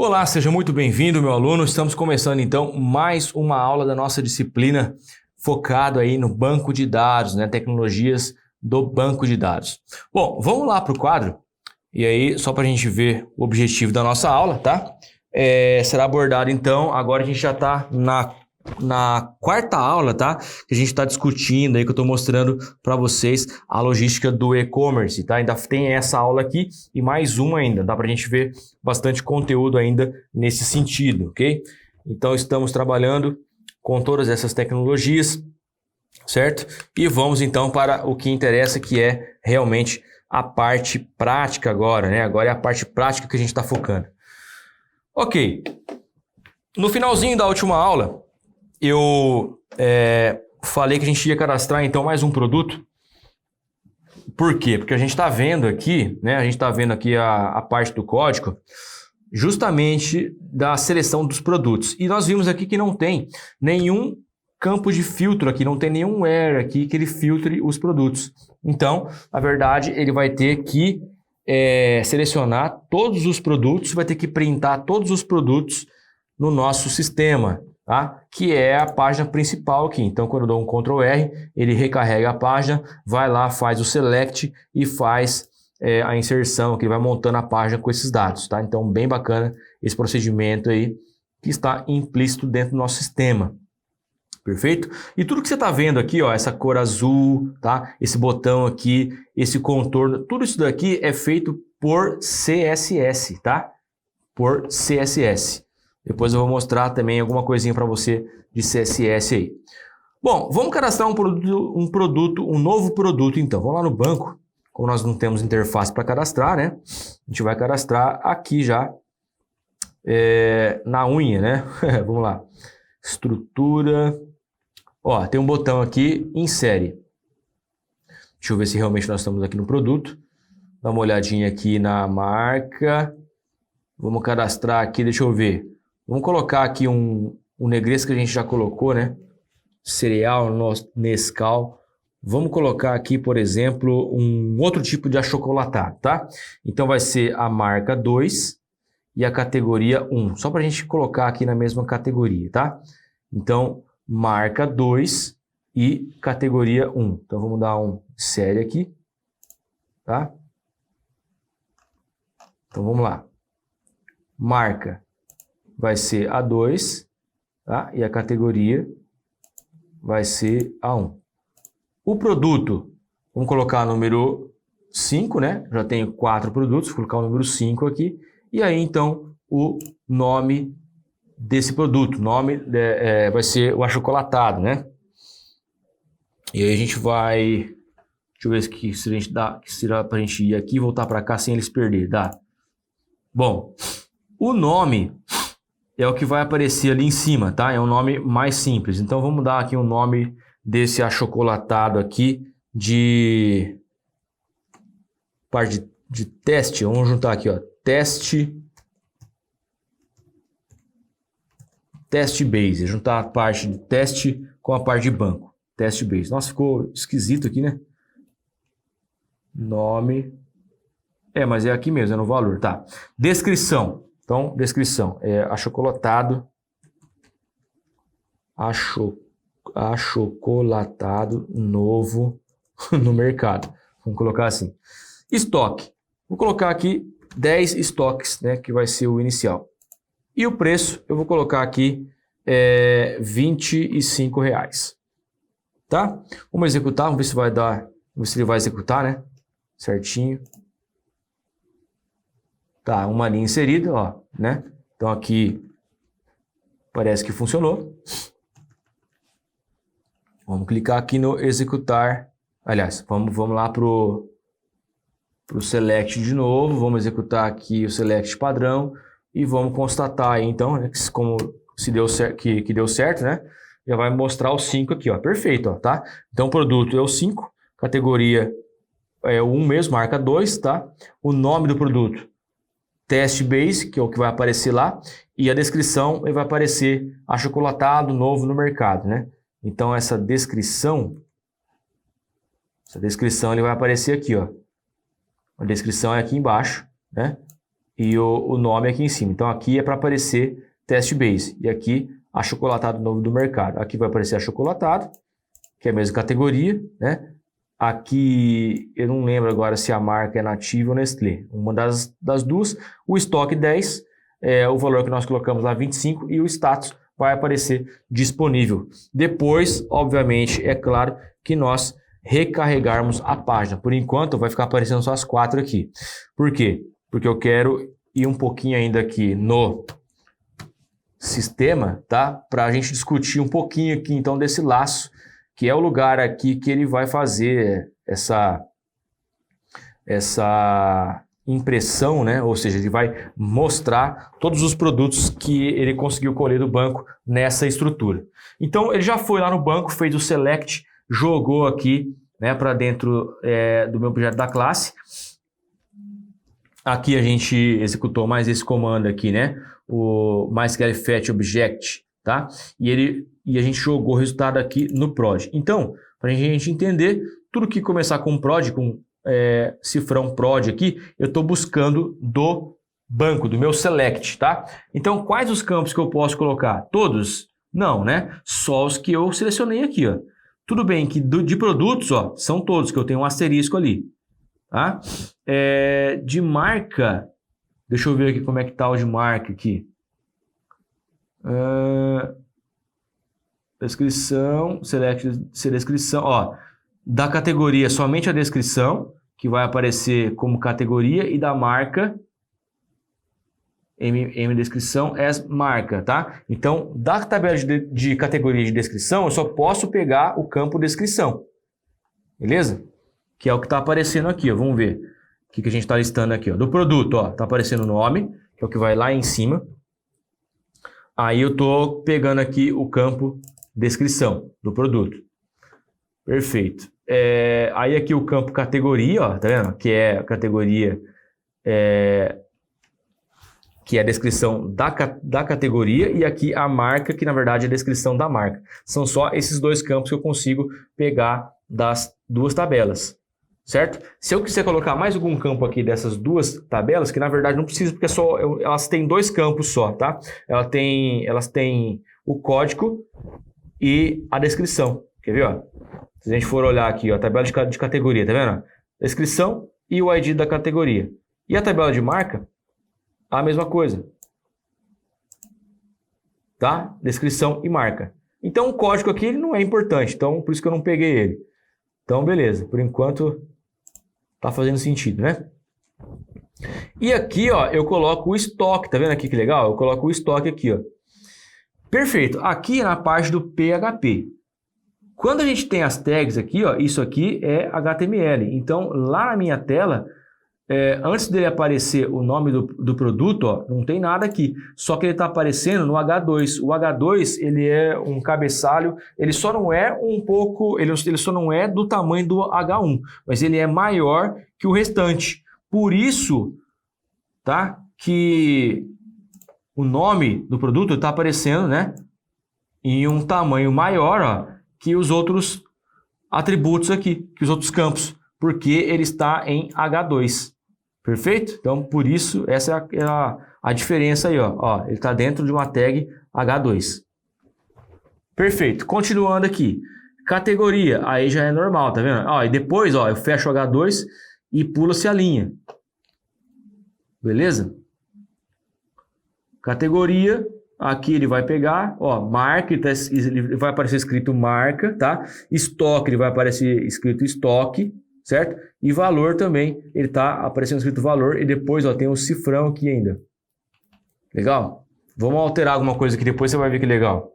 Olá, seja muito bem-vindo, meu aluno. Estamos começando então mais uma aula da nossa disciplina focado aí no banco de dados, né? Tecnologias do banco de dados. Bom, vamos lá para o quadro e aí só para a gente ver o objetivo da nossa aula, tá? Será abordado então, agora a gente já está na quarta aula, tá? Que a gente está discutindo aí, que eu estou mostrando para vocês a logística do e-commerce, tá? Ainda tem essa aula aqui e mais uma ainda, dá para a gente ver bastante conteúdo ainda nesse sentido, ok? Então estamos trabalhando com todas essas tecnologias, certo? E vamos então para o que interessa, que é realmente a parte prática agora, né? Agora é a parte prática que a gente está focando. Ok, no finalzinho da última aula, eu falei que a gente ia cadastrar então mais um produto. Por quê? Porque a gente está vendo aqui, né? A gente está vendo aqui a parte do código justamente da seleção dos produtos. E nós vimos aqui que não tem nenhum campo de filtro aqui, não tem nenhum where aqui que ele filtre os produtos. Então, na verdade, ele vai ter que selecionar todos os produtos, vai ter que printar todos os produtos no nosso sistema, tá? Que é a página principal aqui. Então, quando eu dou um Ctrl R, ele recarrega a página, vai lá, faz o select e faz a inserção, que ele vai montando a página com esses dados, tá? Então, bem bacana esse procedimento aí, que está implícito dentro do nosso sistema. Perfeito? E tudo que você está vendo aqui, ó, essa cor azul, tá? Esse botão aqui, esse contorno, tudo isso daqui é feito por CSS, tá? Por CSS. Depois eu vou mostrar também alguma coisinha para você de CSS aí. Bom, vamos cadastrar um novo produto então. Vamos lá no banco. Como nós não temos interface para cadastrar, né? A gente vai cadastrar aqui já na unha, né? Vamos lá. Estrutura. Ó, tem um botão aqui, insere. Deixa eu ver se realmente nós estamos aqui no produto. Dá uma olhadinha aqui na marca. Vamos cadastrar aqui, deixa eu ver. Vamos colocar aqui um Negresco que a gente já colocou, né? Cereal, Nescau. Vamos colocar aqui, por exemplo, um outro tipo de achocolatado, tá? Então vai ser a marca 2 e a categoria 1. Só para a gente colocar aqui na mesma categoria, tá? Então, marca 2 e categoria 1. Então vamos dar um série aqui, tá? Então vamos lá. Marca vai ser a 2, tá? E a categoria vai ser a 1. O produto, vamos colocar o número 5, né? Já tenho 4 produtos, vou colocar o número 5 aqui. E aí, então, o nome desse produto. O nome vai ser o achocolatado, né? E aí a gente vai... Deixa eu ver se a gente dá, se dá pra gente ir aqui e voltar para cá sem eles perder. Dá. Bom, o nome é o que vai aparecer ali em cima, tá? É um nome mais simples. Então vamos dar aqui um nome desse achocolatado aqui de parte de teste. Vamos juntar aqui, ó, teste base. Juntar a parte de teste com a parte de banco. Teste base. Nossa, ficou esquisito aqui, né? Nome. Mas é aqui mesmo, é no valor, tá? Descrição. Então, descrição. Achocolatado. Achocolatado novo no mercado. Vamos colocar assim. Estoque. Vou colocar aqui 10 estoques, né? Que vai ser o inicial. E o preço, eu vou colocar aqui R$25. Tá? Vamos executar, vamos ver se vai dar. Vamos ver se ele vai executar, né? Certinho. Tá, uma linha inserida, ó, né? Então aqui parece que funcionou. Vamos clicar aqui no executar. Aliás, vamos lá pro select de novo. Vamos executar aqui o select padrão e vamos constatar aí, então, né, como se deu que deu certo, né? Já vai mostrar os 5 aqui, ó. Perfeito, ó, tá? Então o produto é o 5, categoria é o 1 mesmo, marca 2, tá? O nome do produto, teste base, que é o que vai aparecer lá, e a descrição vai aparecer achocolatado novo no mercado, né? Então essa descrição ele vai aparecer aqui, ó. A descrição é aqui embaixo, né? e o nome aqui em cima. Então aqui é para aparecer test base e aqui achocolatado novo do mercado. Aqui vai aparecer achocolatado, que é a mesma categoria, né? Aqui eu não lembro agora se a marca é Nativa ou Nestlé. Uma das duas. O estoque 10, o valor que nós colocamos lá 25 e o status vai aparecer disponível. Depois, obviamente, é claro que nós recarregarmos a página. Por enquanto vai ficar aparecendo só as 4 aqui. Por quê? Porque eu quero ir um pouquinho ainda aqui no sistema, tá? Para a gente discutir um pouquinho aqui então desse laço, que é o lugar aqui que ele vai fazer essa impressão, né? Ou seja, ele vai mostrar todos os produtos que ele conseguiu colher do banco nessa estrutura. Então, ele já foi lá no banco, fez o select, jogou aqui, né, para dentro do meu projeto da classe. Aqui a gente executou mais esse comando aqui, né? O MySQL Object, tá? E a gente jogou o resultado aqui no prod. Então, para a gente entender, tudo que começar com prod, com cifrão prod aqui, eu estou buscando do banco, do meu select, tá? Então, quais os campos que eu posso colocar? Todos? Não, né? Só os que eu selecionei aqui, ó. Tudo bem que de produtos, ó, são todos, que eu tenho um asterisco ali, tá? De marca, deixa eu ver aqui como é que tá o de marca aqui. Descrição, select descrição, ó. Da categoria, somente a descrição, que vai aparecer como categoria, e da marca, M descrição, as marca, tá? Então, da tabela de categoria de descrição, eu só posso pegar o campo descrição, beleza? Que é o que está aparecendo aqui, ó. Vamos ver o que a gente está listando aqui, ó. Do produto, ó, tá aparecendo o nome, que é o que vai lá em cima. Aí eu tô pegando aqui o campo descrição do produto. Perfeito. Aí aqui o campo categoria, ó, tá vendo? Que é a categoria, que é a descrição da categoria, e aqui a marca, que na verdade é a descrição da marca. São só esses dois campos que eu consigo pegar das duas tabelas, certo? Se eu quiser colocar mais algum campo aqui dessas duas tabelas, que na verdade não precisa, porque elas têm dois campos só, tá? Elas têm o código e a descrição. Quer ver, ó? Se a gente for olhar aqui, ó, a tabela de categoria, tá vendo? Descrição e o ID da categoria. E a tabela de marca, a mesma coisa, tá? Descrição e marca. Então o código aqui ele não é importante, então por isso que eu não peguei ele. Então beleza, por enquanto tá fazendo sentido, né? E aqui, ó, eu coloco o estoque, tá vendo aqui que legal? Eu coloco o estoque aqui, ó. Perfeito. Aqui na parte do PHP. Quando a gente tem as tags aqui, ó, isso aqui é HTML. Então lá na minha tela, antes dele aparecer o nome do produto, ó, não tem nada aqui. Só que ele está aparecendo no H2. O H2 ele é um cabeçalho, ele só não é ele só não é do tamanho do H1, mas ele é maior que o restante. Por isso, tá, que o nome do produto está aparecendo, né, em um tamanho maior, ó, que os outros atributos aqui, que os outros campos, porque ele está em H2. Perfeito? Então, por isso, essa é a diferença aí, ó. Ele está dentro de uma tag H2. Perfeito. Continuando aqui. Categoria, aí já é normal, tá vendo? Ó, e depois, ó, eu fecho o H2 e pula-se a linha. Beleza? Categoria, aqui ele vai pegar, ó, marca, ele vai aparecer escrito marca, tá? Estoque, ele vai aparecer escrito estoque, certo? E valor também, ele tá aparecendo escrito valor, e depois, ó, tem um cifrão aqui ainda. Legal? Vamos alterar alguma coisa aqui, depois você vai ver que legal.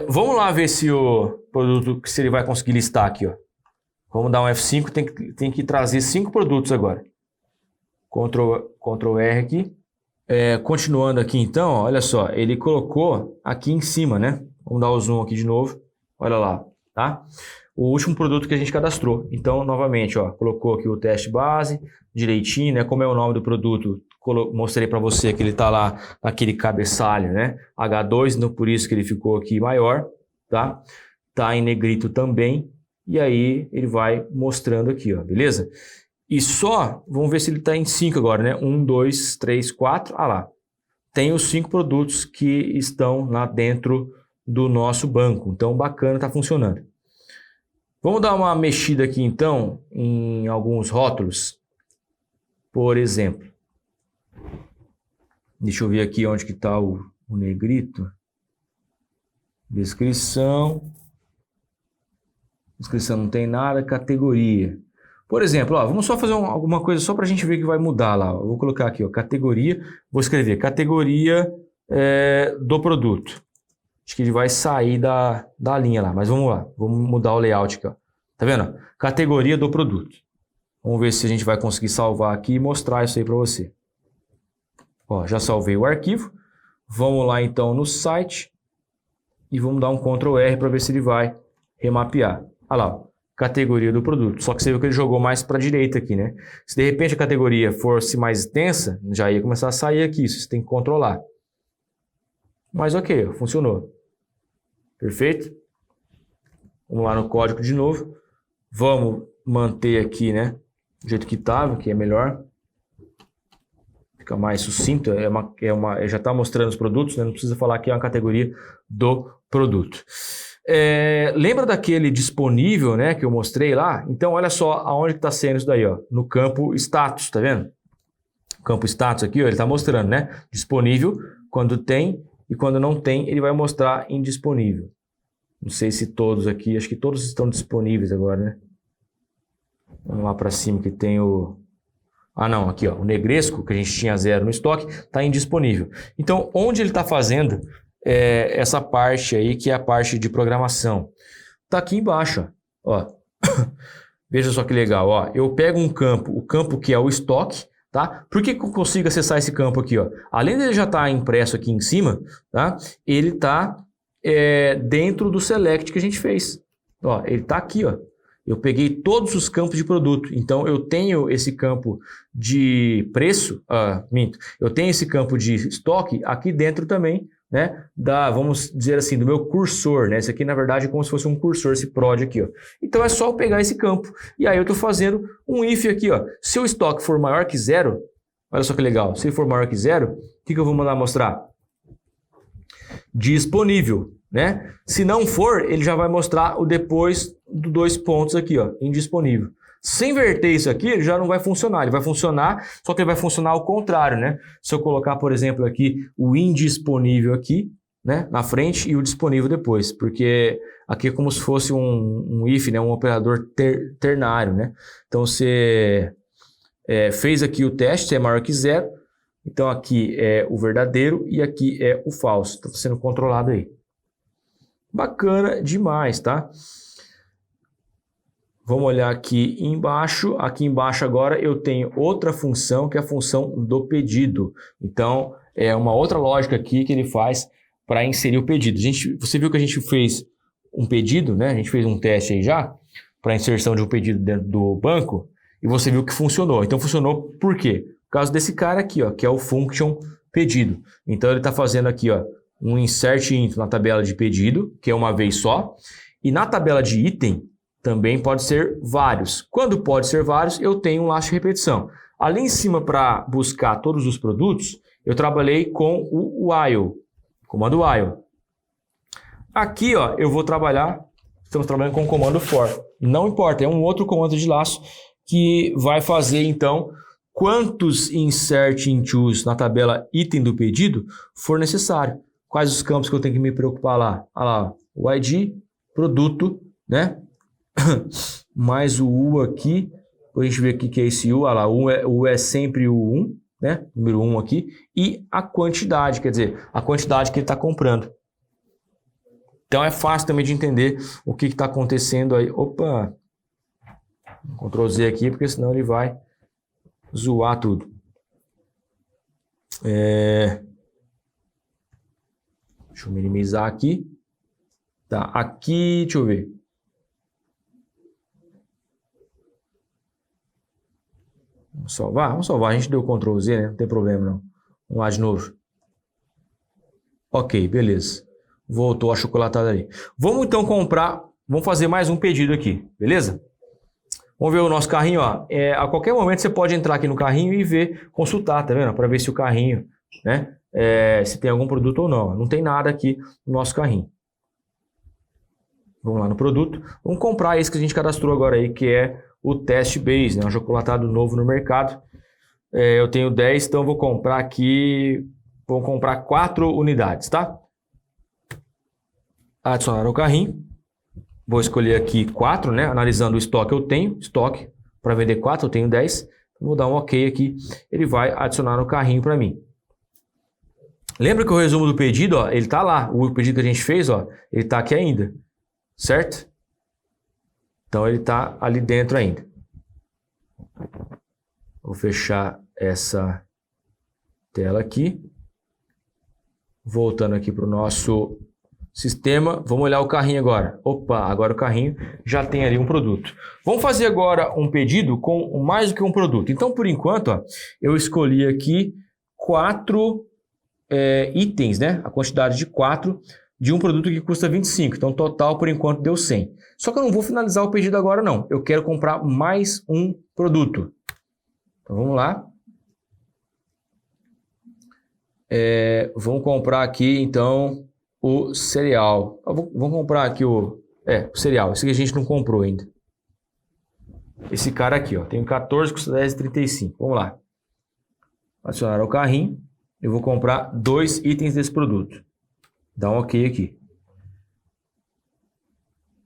Vamos lá ver se o produto, se ele vai conseguir listar aqui, ó. Vamos dar um F5, tem que trazer 5 produtos agora. Ctrl R aqui. Continuando aqui então, ó, olha só, ele colocou aqui em cima, né? Vamos dar o zoom aqui de novo. Olha lá, tá? O último produto que a gente cadastrou. Então, novamente, ó, colocou aqui o teste base, direitinho, né? Como é o nome do produto, mostrei para você que ele tá lá naquele cabeçalho, né? H2, então por isso que ele ficou aqui maior, tá? Tá em negrito também. E aí ele vai mostrando aqui, ó, beleza? E só, vamos ver se ele está em 5 agora, né? 1, 2, 3, 4, ah lá. Tem os 5 produtos que estão lá dentro do nosso banco. Então, bacana, está funcionando. Vamos dar uma mexida aqui, então, em alguns rótulos. Por exemplo, deixa eu ver aqui onde que está o negrito. Descrição. Descrição não tem nada, categoria. Por exemplo, ó, vamos só fazer alguma coisa só para a gente ver que vai mudar lá. Eu vou colocar aqui, ó, categoria. Vou escrever categoria do produto. Acho que ele vai sair da linha lá, mas vamos lá. Vamos mudar o layout aqui, ó. Tá vendo? Categoria do produto. Vamos ver se a gente vai conseguir salvar aqui e mostrar isso aí para você. Ó, já salvei o arquivo. Vamos lá então no site e vamos dar um Ctrl R para ver se ele vai remapear. Olha lá, ó. Categoria do produto. Só que você viu que ele jogou mais para a direita aqui, né? Se de repente a categoria fosse mais extensa, já ia começar a sair aqui. Isso você tem que controlar. Mas ok, funcionou. Perfeito? Vamos lá no código de novo. Vamos manter aqui, né? Do jeito que estava, que é melhor. Fica mais sucinto. Já está mostrando os produtos, né? Não precisa falar que é uma categoria do produto. Lembra daquele disponível, né, que eu mostrei lá? Então, olha só aonde está sendo isso daí, ó, no campo status, tá vendo? O campo status aqui, ó, ele está mostrando, né? Disponível quando tem e quando não tem, ele vai mostrar indisponível. Não sei se todos aqui, acho que todos estão disponíveis agora, né? Vamos lá para cima que tem o... Ah, não, aqui, ó, o negresco, que a gente tinha 0 no estoque, está indisponível. Então, onde ele está fazendo essa parte aí, que é a parte de programação? Está aqui embaixo, ó. Veja só que legal, ó. Eu pego um campo, o campo que é o estoque, tá? Por que eu consigo acessar esse campo aqui, ó? Além dele já estar impresso aqui em cima, tá? Ele está dentro do select que a gente fez. Ó, ele está aqui, ó. Eu peguei todos os campos de produto. Então, eu tenho esse campo de preço, eu tenho esse campo de estoque aqui dentro também, né? Vamos dizer assim, do meu cursor, né? Esse aqui, na verdade, é como se fosse um cursor, esse prod aqui, ó. Então, é só eu pegar esse campo. E aí, eu estou fazendo um if aqui, ó. Se o estoque for maior que 0, olha só que legal. Se ele for maior que 0, o que eu vou mandar mostrar? Disponível, né? Se não for, ele já vai mostrar o depois dos 2 pontos aqui, ó, indisponível. Se inverter isso aqui, ele já não vai funcionar. Ele vai funcionar, só que ele vai funcionar ao contrário, né? Se eu colocar, por exemplo, aqui o indisponível aqui, né, na frente e o disponível depois, porque aqui é como se fosse um if, né, um operador ternário, né? Então você fez aqui o teste, se é maior que 0, então aqui é o verdadeiro e aqui é o falso. Está sendo controlado aí. Bacana demais, tá? Vamos olhar aqui embaixo. Aqui embaixo agora eu tenho outra função, que é a função do pedido. Então, é uma outra lógica aqui que ele faz para inserir o pedido. Você viu que a gente fez um pedido, né? A gente fez um teste aí já para inserção de um pedido dentro do banco e você viu que funcionou. Então, funcionou por quê? Por causa desse cara aqui, ó, que é o function pedido. Então, ele está fazendo aqui, ó, um insert into na tabela de pedido, que é uma vez só. E na tabela de item, também pode ser vários. Quando pode ser vários, eu tenho um laço de repetição. Ali em cima, para buscar todos os produtos, eu trabalhei com o while, comando while. Aqui, ó, eu vou trabalhar, estamos trabalhando com o comando for. Não importa, é um outro comando de laço que vai fazer, então, quantos insert intos na tabela item do pedido for necessário. Quais os campos que eu tenho que me preocupar lá? Olha lá, o ID, produto, né? Mais o U aqui, a gente vê aqui que é esse U, olha lá, o U é sempre o 1, né? Número 1 aqui, e a quantidade, quer dizer, a quantidade que ele está comprando. Então é fácil também de entender o que está acontecendo aí. Opa! Ctrl Z aqui, porque senão ele vai zoar tudo. Deixa eu minimizar aqui. Tá, aqui, deixa eu ver. Vamos salvar. A gente deu Ctrl Z, né? Não tem problema não. Vamos lá de novo. Ok, beleza. Voltou a chocolatada ali. Vamos então vamos fazer mais um pedido aqui, beleza? Vamos ver o nosso carrinho, ó. A qualquer momento você pode entrar aqui no carrinho e ver, consultar, tá vendo? Para ver se o carrinho, né? Se tem algum produto ou não. Não tem nada aqui no nosso carrinho. Vamos lá no produto. Vamos comprar esse que a gente cadastrou agora aí, que é o Test Base, né? Um chocolatado novo no mercado. Eu tenho 10, então vou comprar aqui. Vou comprar 4 unidades, tá? Adicionar ao carrinho. Vou escolher aqui 4, né? Analisando o estoque eu tenho. Estoque para vender 4, eu tenho 10. Vou dar um OK aqui. Ele vai adicionar no carrinho para mim. Lembra que o resumo do pedido, ó, ele tá lá. O pedido que a gente fez, ó, ele tá aqui ainda. Certo? Então ele tá ali dentro ainda. Vou fechar essa tela aqui. Voltando aqui para o nosso sistema. Vamos olhar o carrinho agora. Opa, agora o carrinho já tem ali um produto. Vamos fazer agora um pedido com mais do que um produto. Então, por enquanto, ó, eu escolhi aqui 4 itens, né? A quantidade de 4 de um produto que custa 25. Então, total, por enquanto, deu 100. Só que eu não vou finalizar o pedido agora, não. Eu quero comprar mais um produto. Então, vamos lá. Vamos comprar aqui, então, o cereal. Vamos comprar aqui o cereal. Esse que a gente não comprou ainda. Esse cara aqui, ó. Tem 14, custa 10,35. Vamos lá. Adicionar ao carrinho. Eu vou comprar 2 itens desse produto. Dá um OK aqui.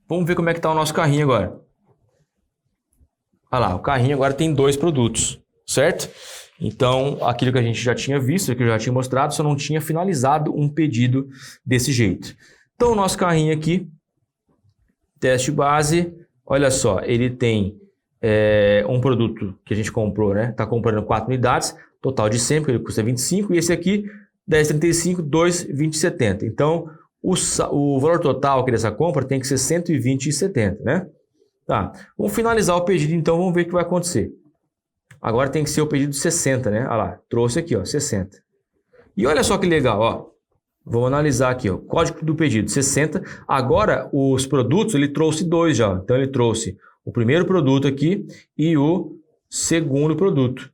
Vamos ver como é que está o nosso carrinho agora. Olha lá, o carrinho agora tem 2 produtos, certo? Então, aquilo que a gente já tinha visto, que eu já tinha mostrado, só não tinha finalizado um pedido desse jeito. Então, o nosso carrinho aqui, teste base, olha só, ele tem um produto que a gente comprou, né? Está comprando 4 unidades, total de 100, porque ele custa 25, e esse aqui, 10,35, 2,20,70. Então, o valor total aqui dessa compra tem que ser 120,70, né? Tá, vamos finalizar o pedido, então, vamos ver o que vai acontecer. Agora tem que ser o pedido de 60, né? Olha lá, trouxe aqui, ó, 60. E olha só que legal, ó. Vamos analisar aqui, ó, código do pedido, 60. Agora, os produtos, ele trouxe 2 já. Então, ele trouxe o primeiro produto aqui e o segundo produto,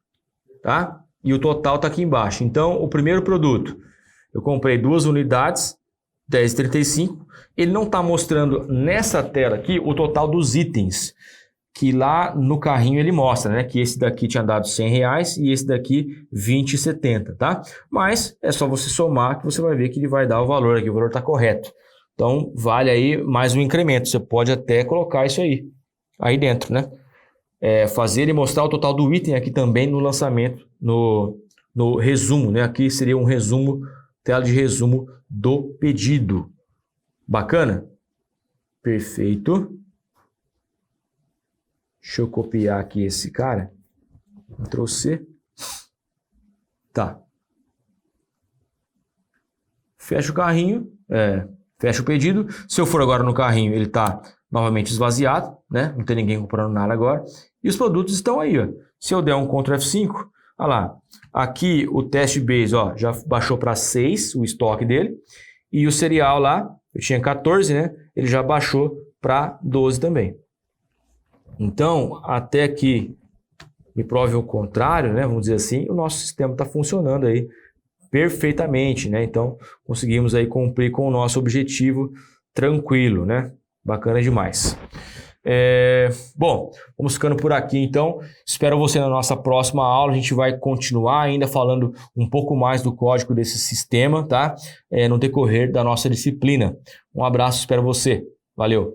tá? E o total tá aqui embaixo. Então, o primeiro produto, eu comprei 2 unidades, 10,35. Ele não está mostrando nessa tela aqui o total dos itens, que lá no carrinho ele mostra, né? Que esse daqui tinha dado R$100 e esse daqui 20,70, tá? Mas é só você somar que você vai ver que ele vai dar o valor aqui, o valor está correto. Então, vale aí mais um incremento. Você pode até colocar isso aí dentro, né? Fazer e mostrar o total do item aqui também no lançamento, no resumo, né? Aqui seria um resumo, tela de resumo do pedido. Bacana? Perfeito. Deixa eu copiar aqui esse cara. Ctrl C. Tá. Fecha o carrinho. Fecha o pedido. Se eu for agora no carrinho, ele está novamente esvaziado, né? Não tem ninguém comprando nada agora. E os produtos estão aí, ó. Se eu der um Ctrl F5, olha lá. Aqui o Test Base, ó, já baixou para 6 o estoque dele. E o cereal lá, eu tinha 14, né? Ele já baixou para 12 também. Então, até que me prove o contrário, né? Vamos dizer assim, o nosso sistema está funcionando aí perfeitamente, né? Então, conseguimos aí cumprir com o nosso objetivo tranquilo, né? Bacana demais. Bom, vamos ficando por aqui então. Espero você na nossa próxima aula. A gente vai continuar ainda falando um pouco mais do código desse sistema, tá? No decorrer da nossa disciplina. Um abraço, espero você. Valeu!